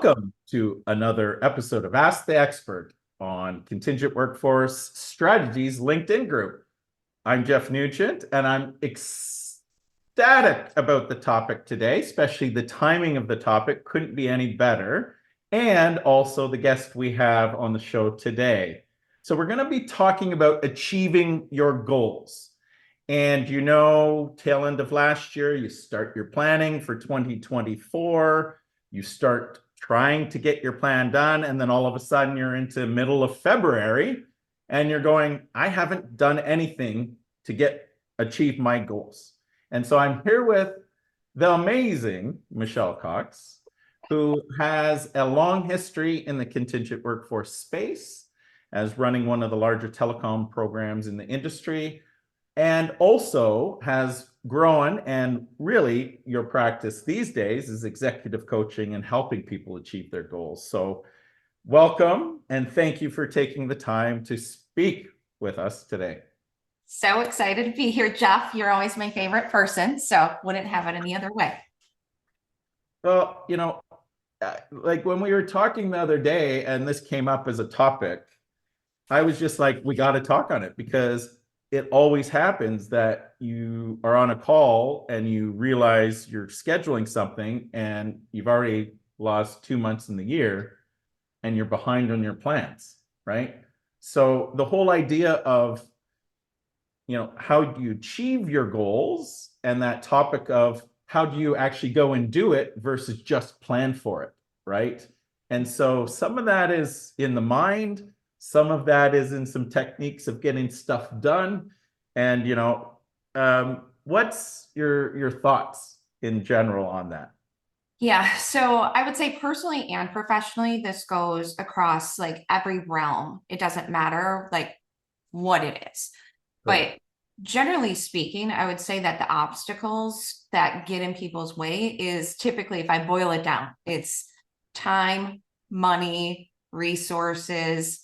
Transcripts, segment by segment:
Welcome to another episode of Ask the Expert on Contingent Workforce Strategies LinkedIn Group. I'm Jeff Nugent, and I'm ecstatic about the topic today, especially the timing of the topic couldn't be any better, and also the guest we have on the show today. So we're going to be talking about achieving your goals. And tail end of last year, you start your planning for 2024. You start trying to get your plan done, and then all of a sudden you're into middle of February and you're going, I haven't done anything to achieve my goals. And so I'm here with the amazing Michelle Cox, who has a long history in the contingent workforce space as running one of the larger telecom programs in the industry, and also has grown, and really your practice these days is executive coaching and helping people achieve their goals. So welcome, and thank you for taking the time to speak with us today. So excited to be here, Jeff. You're always my favorite person, so wouldn't have it any other way. Well, like when we were talking the other day and this came up as a topic, I was just like, we got to talk on it, because it always happens that you are on a call and you realize you're scheduling something and you've already lost 2 months in the year and you're behind on your plans, right? So the whole idea of, how do you achieve your goals, and that topic of how do you actually go and do it versus just plan for it, right? And so some of that is in the mind, some of that is in some techniques of getting stuff done. And, what's your thoughts in general on that? Yeah, so I would say personally and professionally, this goes across like every realm. It doesn't matter like what it is. But generally speaking, I would say that the obstacles that get in people's way is typically, if I boil it down, it's time, money, resources,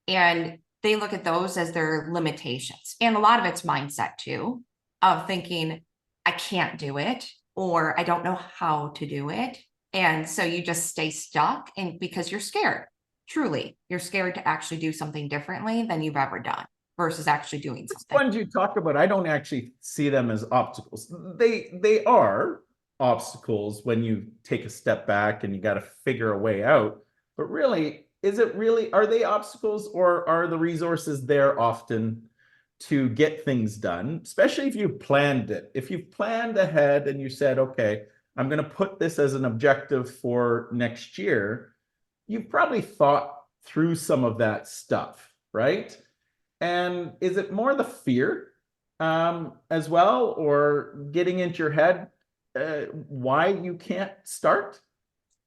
and they look at those as their limitations. And a lot of it's mindset too, of thinking, I can't do it, or I don't know how to do it. And so you just stay stuck, and because you're scared, truly, you're scared to actually do something differently than you've ever done versus actually doing something. The ones you talk about, I don't actually see them as obstacles. They are obstacles when you take a step back and you got to figure a way out. But really, are they obstacles, or are the resources there often to get things done, especially if you've planned it? If you've planned ahead and you said, okay, I'm going to put this as an objective for next year, you've probably thought through some of that stuff, right? And is it more the fear as well, or getting into your head why you can't start?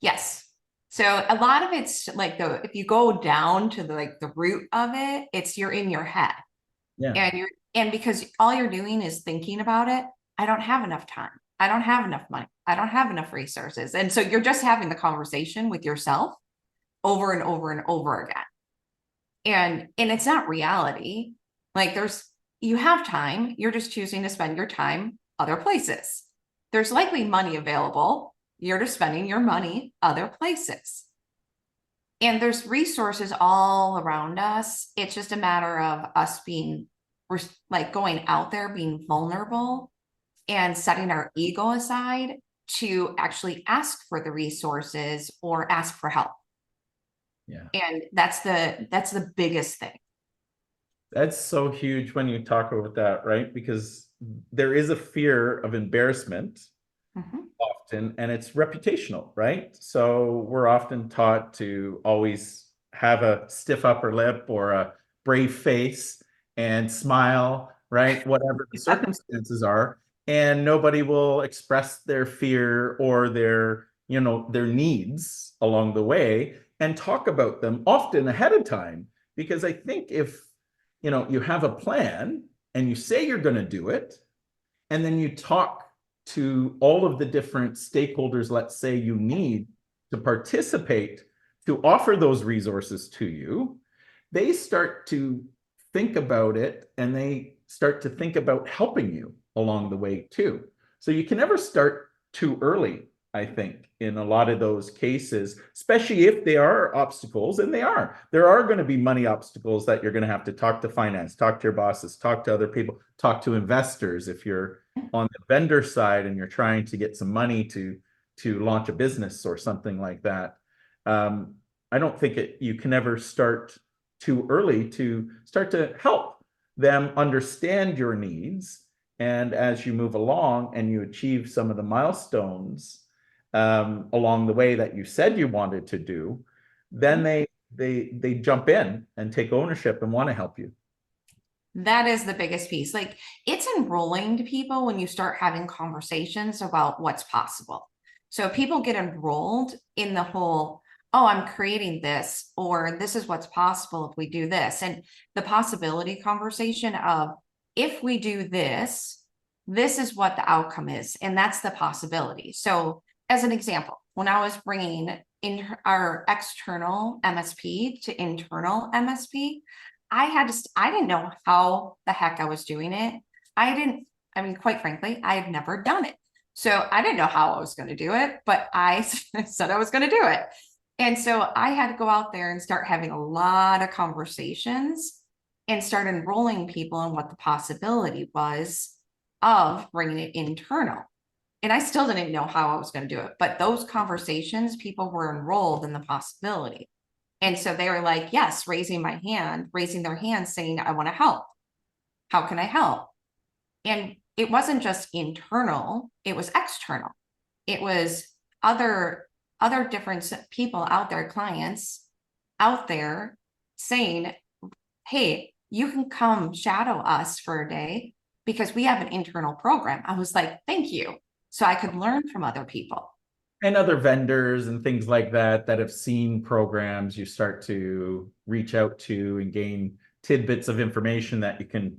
Yes. So a lot of it's like if you go down to the root of it, it's you're in your head. Yeah. And because all you're doing is thinking about it, I don't have enough time. I don't have enough money. I don't have enough resources. And so you're just having the conversation with yourself over and over and over again. And it's not reality. Like you have time, you're just choosing to spend your time other places. There's likely money available. You're just spending your money other places. And there's resources all around us. It's just a matter of us going out there, being vulnerable, and setting our ego aside to actually ask for the resources or ask for help. Yeah. And that's the biggest thing. That's so huge when you talk about that, right? Because there is a fear of embarrassment often, and it's reputational, right? So we're often taught to always have a stiff upper lip or a brave face and smile, right? Whatever the circumstances are, and nobody will express their fear or their needs along the way and talk about them often ahead of time. Because I think if you have a plan and you say you're going to do it, and then you talk to all of the different stakeholders, let's say you need to participate to offer those resources to you, they start to think about it, and they start to think about helping you along the way too. So you can never start too early I think, in a lot of those cases, especially if they are obstacles, and there are going to be money obstacles that you're going to have to talk to finance, talk to your bosses, talk to other people, talk to investors. If you're on the vendor side and you're trying to get some money to launch a business or something like that, I don't think you can ever start too early to start to help them understand your needs. And as you move along and you achieve some of the milestones along the way that you said you wanted to do, then they jump in and take ownership and want to help you. That is the biggest piece. Like, it's enrolling to people when you start having conversations about what's possible. So people get enrolled in the whole, oh, I'm creating this, or this is what's possible if we do this. And the possibility conversation of, if we do this, this is what the outcome is. And that's the possibility. So as an example, when I was bringing in our external MSP to internal MSP, I didn't know how the heck I was doing it. I mean, quite frankly, I had never done it. So I didn't know how I was going to do it, but I said I was going to do it. And so I had to go out there and start having a lot of conversations and start enrolling people in what the possibility was of bringing it internal. And I still didn't know how I was going to do it, but those conversations, people were enrolled in the possibility. And so they were like, yes, raising their hand saying, I want to help. How can I help? And it wasn't just internal, it was external. It was other different people out there, clients out there saying, hey, you can come shadow us for a day because we have an internal program. I was like, thank you. So I could learn from other people. And other vendors and things like that have seen programs, you start to reach out to and gain tidbits of information that you can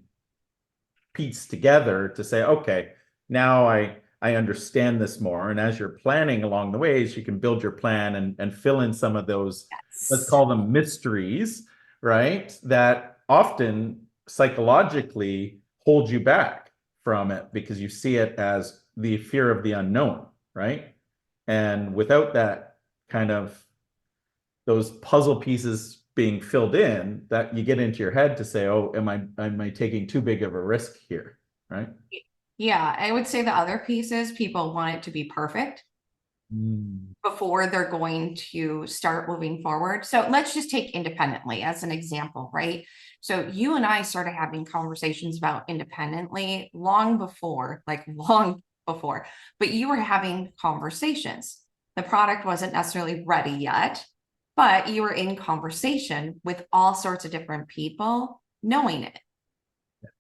piece together to say, okay, now I understand this more. And as you're planning along the ways, you can build your plan and fill in some of those, let's call them mysteries, right? That often psychologically hold you back from it because you see it as the fear of the unknown, right? And without that kind of those puzzle pieces being filled in, that you get into your head to say, oh, am I taking too big of a risk here, right? Yeah, I would say the other piece is people want it to be perfect before they're going to start moving forward. So let's just take independently as an example, right? So you and I started having conversations about independently long before, but you were having conversations. The product wasn't necessarily ready yet, but you were in conversation with all sorts of different people knowing it.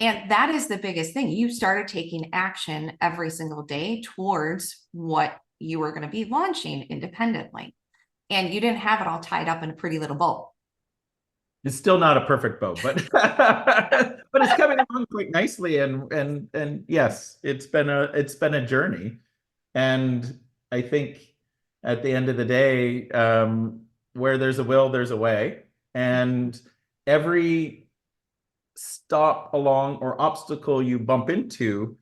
And that is the biggest thing. You started taking action every single day towards what you were going to be launching independently. And you didn't have it all tied up in a pretty little bow. It's still not a perfect bow, but but it's coming along quite nicely. And yes, it's been a journey. And I think at the end of the day, where there's a will, there's a way. And every stop along or obstacle you bump into,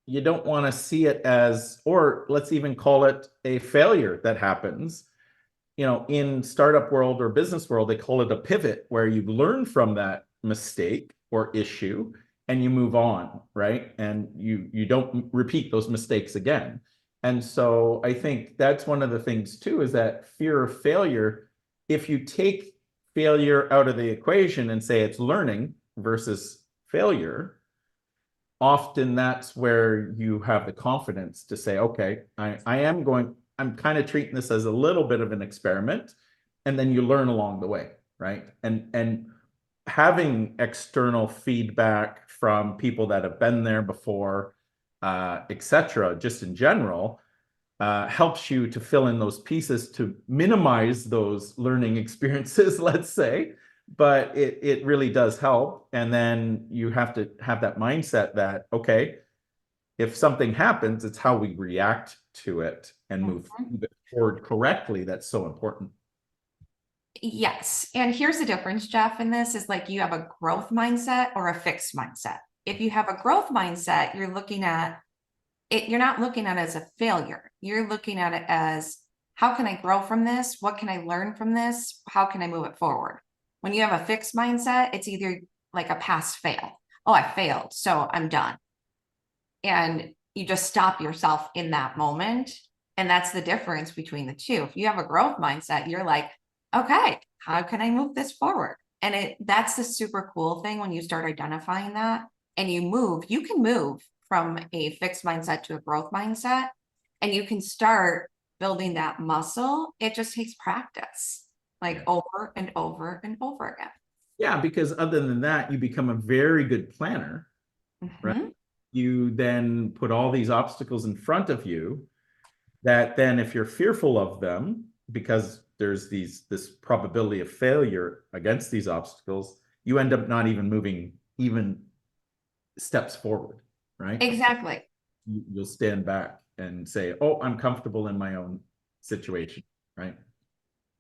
you don't want to see it as, or let's even call it a failure that happens. In startup world or business world, they call it a pivot, where you learn from that mistake or issue and you move on, right? And you don't repeat those mistakes again. And so I think that's one of the things too, is that fear of failure. If you take failure out of the equation and say it's learning versus failure, often that's where you have the confidence to say, okay, I'm kind of treating this as a little bit of an experiment, and then you learn along the way, right? And having external feedback from people that have been there before, etc., just in general, helps you to fill in those pieces to minimize those learning experiences, let's say. But it really does help. And then you have to have that mindset that, okay, if something happens, it's how we react to it and move forward correctly. That's so important. Yes. And here's the difference, Jeff, in this is like you have a growth mindset or a fixed mindset. If you have a growth mindset, you're looking at you're not looking at it as a failure. You're looking at it as, how can I grow from this? What can I learn from this? How can I move it forward? When you have a fixed mindset, it's either like a pass fail. Oh, I failed, so I'm done. And you just stop yourself in that moment. And that's the difference between the two. If you have a growth mindset, you're like, okay, how can I move this forward? And that's the super cool thing when you start identifying that and you can move from a fixed mindset to a growth mindset, and you can start building that muscle. It just takes practice, like over and over and over again. Yeah, because other than that, you become a very good planner, right? Mhm. You then put all these obstacles in front of you that then if you're fearful of them, because there's this probability of failure against these obstacles, you end up not even moving even steps forward, right? Exactly. You'll stand back and say, oh, I'm comfortable in my own situation, right?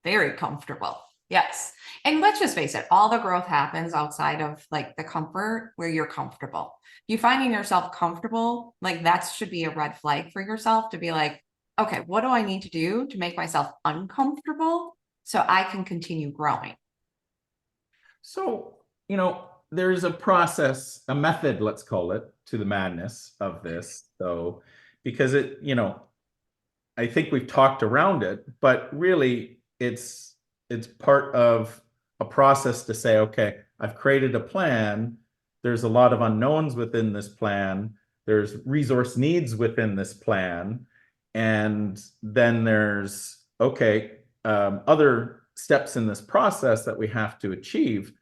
Very comfortable. Yes. And let's just face it, all the growth happens outside of like the comfort where you're comfortable. You finding yourself comfortable, like that should be a red flag for yourself to be like, okay, what do I need to do to make myself uncomfortable so I can continue growing? So, there's a process, a method, let's call it, to the madness of this. So, because I think we've talked around it, but really it's part of a process to say, okay, I've created a plan. There's a lot of unknowns within this plan. There's resource needs within this plan. And then there's, okay, other steps in this process that we have to achieve,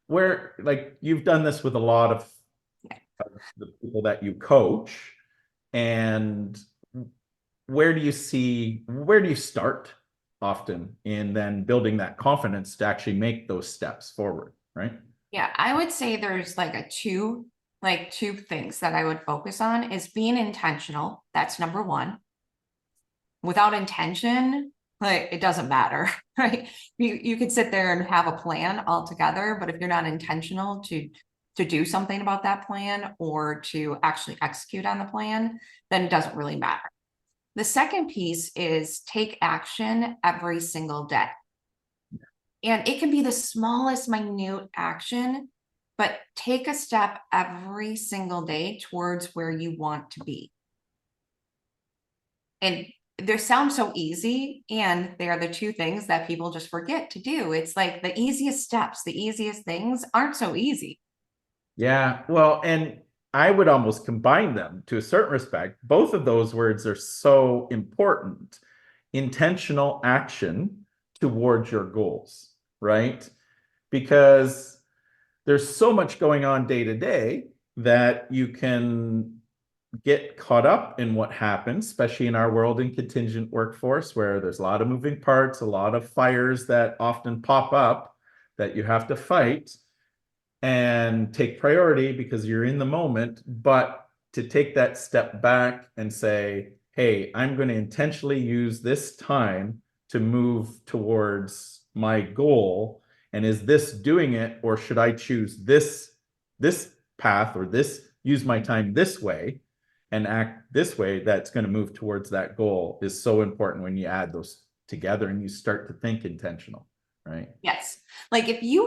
where like you've done this with a lot of the people that you coach. And where do you start often in then building that confidence to actually make those steps forward, right? Yeah, I would say there's like two things that I would focus on is being intentional. That's number one. Without intention, like it doesn't matter, right? You could sit there and have a plan altogether, but if you're not intentional to do something about that plan or to actually execute on the plan, then it doesn't really matter. The second piece is take action every single day. And it can be the smallest minute action, but take a step every single day towards where you want to be. And they sound so easy, and they are the two things that people just forget to do. It's like the easiest steps, the easiest things aren't so easy. Yeah, well, and I would almost combine them to a certain respect. Both of those words are so important. Intentional action towards your goals, right? Because there's so much going on day to day that you can get caught up in what happens, especially in our world in contingent workforce, where there's a lot of moving parts, a lot of fires that often pop up that you have to fight and take priority because you're in the moment. But to take that step back and say, hey, I'm going to intentionally use this time to move towards my goal. And is this doing it, or should I choose this path, or this use my time this way and act this way that's going to move towards that goal, is so important when you add those together and you start to think intentional, right? Yes. Like if you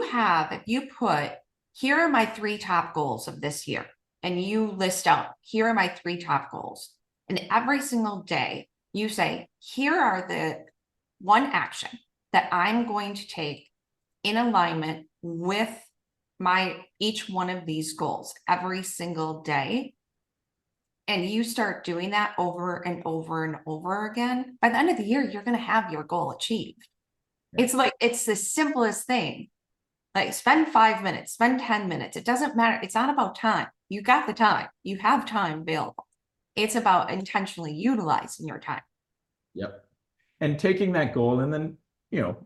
put, here are my three top goals of this year, and you list out, here are my three top goals. And every single day you say, here are the one action that I'm going to take in alignment with each one of these goals every single day. And you start doing that over and over and over again, by the end of the year, you're going to have your goal achieved. It's like, it's the simplest thing. Like spend 5 minutes, spend 10 minutes. It doesn't matter. It's not about time. You got the time. You have time available. It's about intentionally utilizing your time. Yep. And taking that goal and then,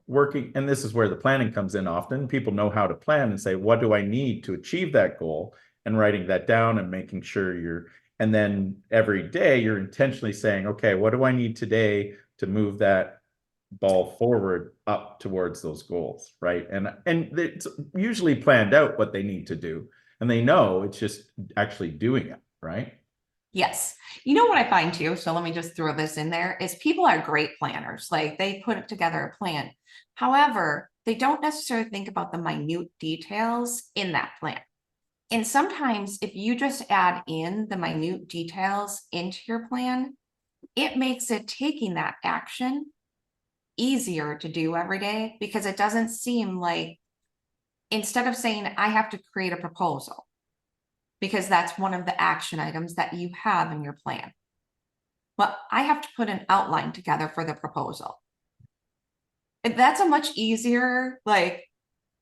working, and this is where the planning comes in often. People know how to plan and say, what do I need to achieve that goal? And writing that down and making sure and then every day you're intentionally saying, okay, what do I need today to move that ball forward up towards those goals, right? And it's usually planned out what they need to do, and they know, it's just actually doing it, right? Yes. You know what I find too? So let me just throw this in there is people are great planners. Like they put together a plan. However, they don't necessarily think about the minute details in that plan. And sometimes if you just add in the minute details into your plan, it makes it taking that action easier to do every day because it doesn't seem like instead of saying, I have to create a proposal, because that's one of the action items that you have in your plan. But I have to put an outline together for the proposal. And that's a much easier, like,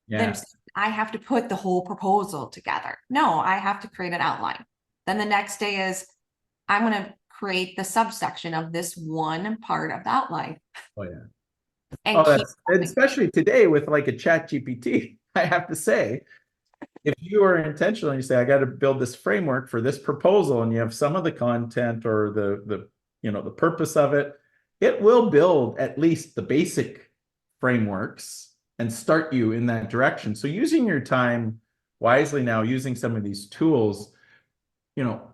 than Yeah. I have to put the whole proposal together. No, I have to create an outline. Then the next day is I'm going to create the subsection of this one part of the outline Oh yeah. and Oh, keep that's, and going. especially today with like a chat GPT, I have to say, if you are intentional and you say, I got to build this framework for this proposal, and you have some of the content or the purpose of it, it will build at least the basic frameworks and start you in that direction. So using your time wisely now, using some of these tools,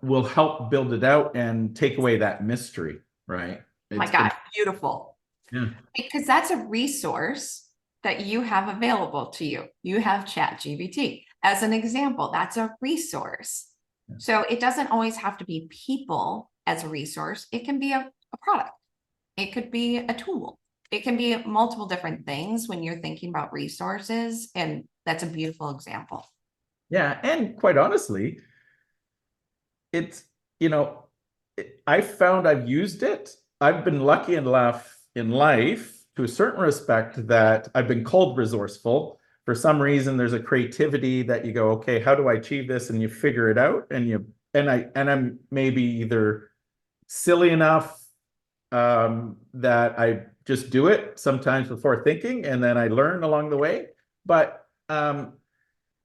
will help build it out and take away that mystery, right? Oh my It's God, been, beautiful. yeah, Because that's a resource that you have available to you. You have ChatGPT. As an example, that's a resource. yeah. So it doesn't always have to be people as a resource. It can be a product. It could be a tool. It can be multiple different things when you're thinking about resources. And that's a beautiful example. Yeah, and quite honestly, it's, you know, I found I've used it. I've been lucky enough in life to a certain respect that I've been called resourceful. For some reason, there's a creativity that you go, okay, how do I achieve this? And you figure it out, and I'm maybe either silly enough that I just do it sometimes before thinking, and then I learn along the way. But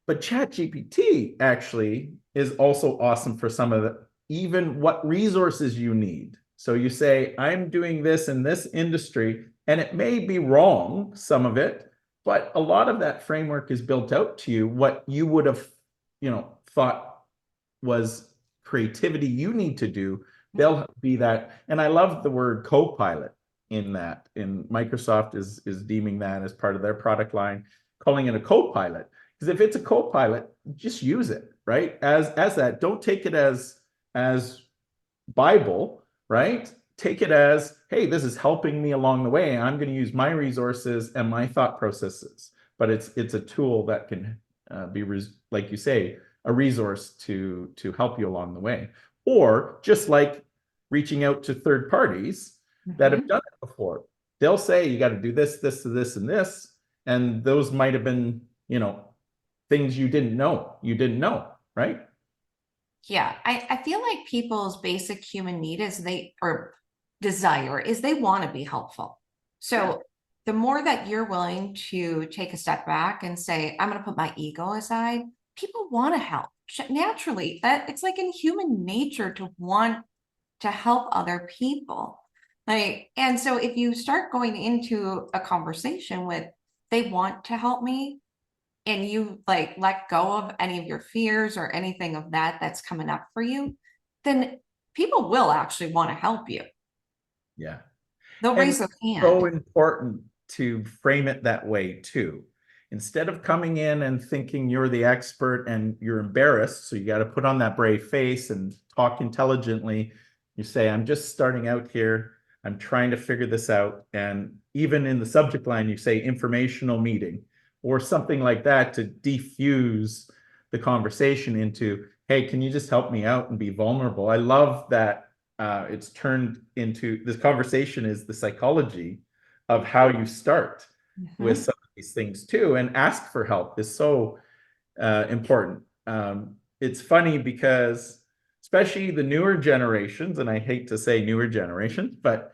ChatGPT actually is also awesome for some of the even what resources you need. So you say, I'm doing this in this industry, and it may be wrong, some of it, but a lot of that framework is built out to you what you would have, thought was creativity you need to do. They'll be that. And I love the word co-pilot in that. In Microsoft is deeming that as part of their product line, calling it a co-pilot. Because if it's a co-pilot, just use it, right? As that. Don't take it as Bible, right? Take it as, hey, this is helping me along the way. I'm going to use my resources and my thought processes. But it's a tool that can be, like you say, a resource to help you along the way. Or just like reaching out to third parties that have Mhm. done it before. They'll say, you got to do this, this, this, and this. And those might have been, things you didn't know, right? Yeah, I feel like people's basic human need is or desire is they want to be helpful. Yeah. So the more that you're willing to take a step back and say, I'm going to put my ego aside, people want to help naturally. That it's like in human nature to want to help other people. Like, and so if you start going into a conversation with, they want to help me, and you like let go of any of your fears or anything of that that's coming up for you, then people will actually want to help you. Yeah. They'll And raise their so hand. important to frame it that way too. Instead of coming in and thinking you're the expert and you're embarrassed, so you got to put on that brave face and talk intelligently. You say, I'm just starting out here. I'm trying to figure this out. And even in the subject line, you say informational meeting or something like that to defuse the conversation into, hey, can you just help me out and be vulnerable? I love that it's turned into this conversation is the psychology of how you start with Mhm. some of these things too, and ask for help is so important. It's funny because especially the newer generations, and I hate to say newer generations, but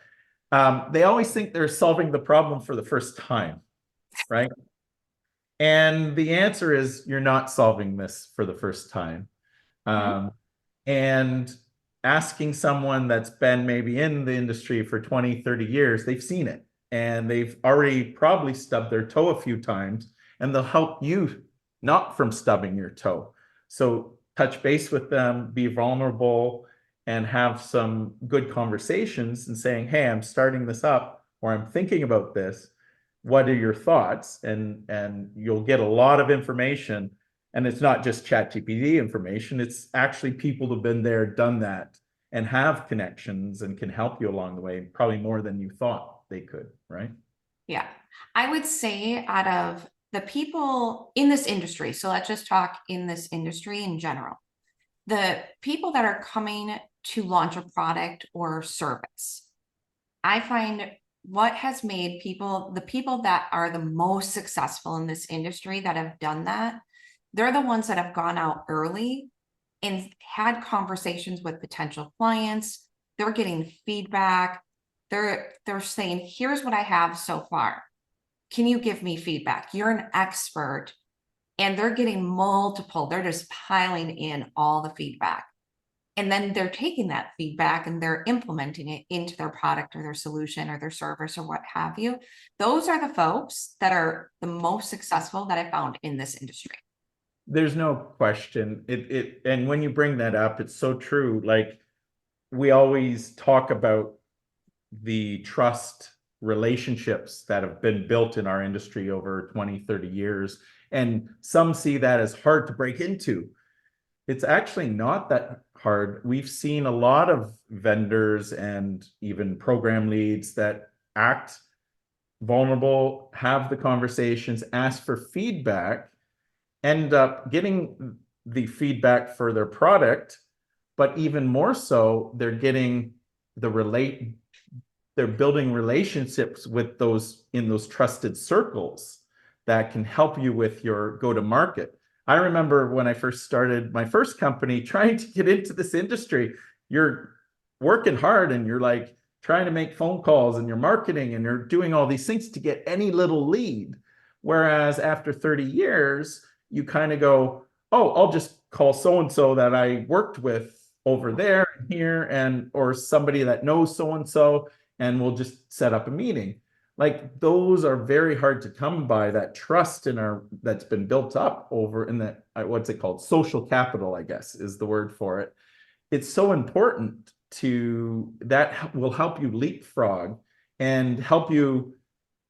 they always think they're solving the problem for the first time, right? And the answer is you're not solving this for the first time. Mhm. Um, and asking someone that's been maybe in the industry for 20, 30 years, they've seen it and they've already probably stubbed their toe a few times, and they'll help you not from stubbing your toe. So touch base with them, be vulnerable, and have some good conversations and saying, hey, I'm starting this up, or I'm thinking about this. What are your thoughts? And you'll get a lot of information. And it's not just ChatGPT information, it's actually people who've been there, done that, and have connections and can help you along the way, probably more than you thought they could, right? Yeah. I would say out of the people in this industry, so let's just talk in this industry in general, the people that are coming to launch a product or service, I find what has made people, the people that are the most successful in this industry that have done that, they're the ones that have gone out early and had conversations with potential clients. They're getting feedback. They're saying, here's what I have so far. Can you give me feedback? You're an expert. And they're getting multiple, they're just piling in all the feedback. And then they're taking that feedback and they're implementing it into their product or their solution or their service or what have you. Those are the folks that are the most successful that I found in this industry. There's no question. And when you bring that up, it's so true. Like, we always talk about the trust relationships that have been built in our industry over 20, 30 years. And some see that as hard to break into. It's actually not that hard. We've seen a lot of vendors and even program leads that act vulnerable, have the conversations, ask for feedback, end up getting the feedback for their product, but even more so, they're getting they're building relationships with those in those trusted circles that can help you with your go-to-market. I remember when I first started my first company trying to get into this industry, you're working hard and you're like trying to make phone calls and you're marketing and you're doing all these things to get any little lead. Whereas after 30 years, you kind of go, oh, I'll just call so-and-so that I worked with over there and here, and or somebody that knows so-and-so, and we'll just set up a meeting. Like, those are very hard to come by, that trust in our that's been built up over in the what's it called, social capital, I guess is the word for it. It's so important to that will help you leapfrog and help you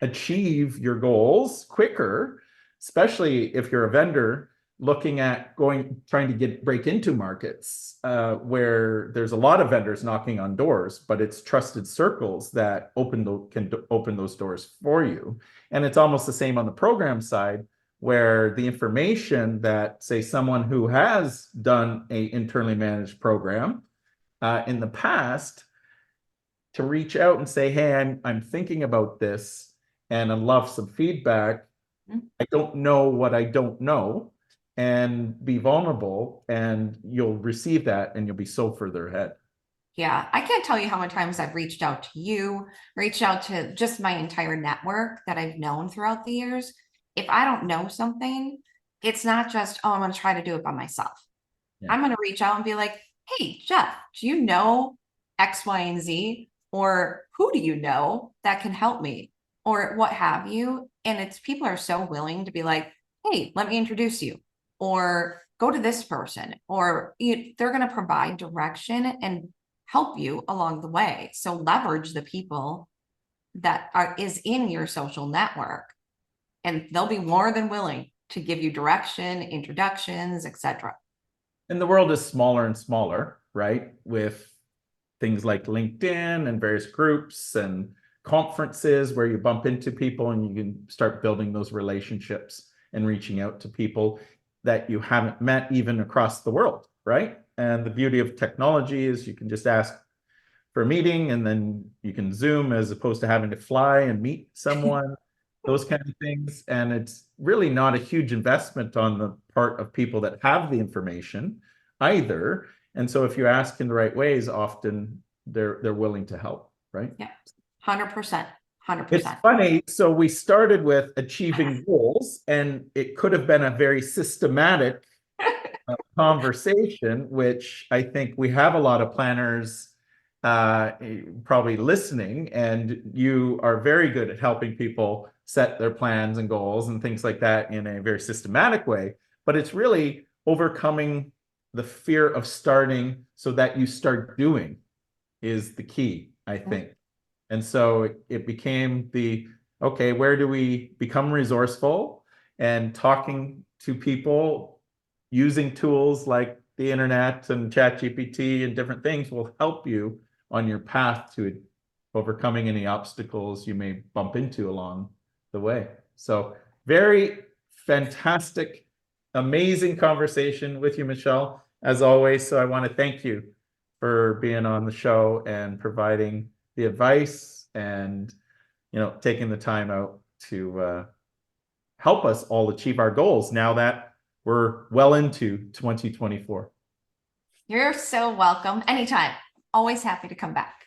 achieve your goals quicker, especially if you're a vendor looking at trying to break into markets where there's a lot of vendors knocking on doors, but it's trusted circles that can open those doors for you. And it's almost the same on the program side, where the information that, say, someone who has done a internally managed program in the past, to reach out and say, hey, I'm thinking about this and I'd love some feedback. I don't know what I don't know, and be vulnerable, and you'll receive that and you'll be so further ahead. Yeah, I can't tell you how many times I've reached out to you, reached out to just my entire network that I've known throughout the years. If I don't know something, it's not just, oh, I'm going to try to do it by myself. Yeah. I'm going to reach out and be like, hey, Jeff, do you know X, Y, and Z? Or who do you know that can help me? Or what have you? And it's people are so willing to be like, hey, let me introduce you. Or go to this person. Or they're going to provide direction and help you along the way. So leverage the people that is in your social network. And they'll be more than willing to give you direction, introductions, etc. And the world is smaller and smaller, right? With things like LinkedIn and various groups and conferences where you bump into people and you can start building those relationships and reaching out to people that you haven't met even across the world, right? And the beauty of technology is you can just ask for a meeting and then you can Zoom as opposed to having to fly and meet someone, those kind of things. And it's really not a huge investment on the part of people that have the information either. And so if you ask in the right ways, often they're willing to help, right? Yeah, 100%. 100%. It's funny. So we started with achieving goals, and it could have been a very systematic conversation, which I think we have a lot of planners probably listening, and you are very good at helping people set their plans and goals and things like that in a very systematic way. But it's really overcoming the fear of starting so that you start doing is the key, I think. And so it became okay, where do we become resourceful, and talking to people using tools like the internet and ChatGPT and different things will help you on your path to overcoming any obstacles you may bump into along the way. So very fantastic, amazing conversation with you, Michelle, as always. So I want to thank you for being on the show and providing the advice and, taking the time out to help us all achieve our goals now that we're well into 2024. You're so welcome. Anytime. Always happy to come back.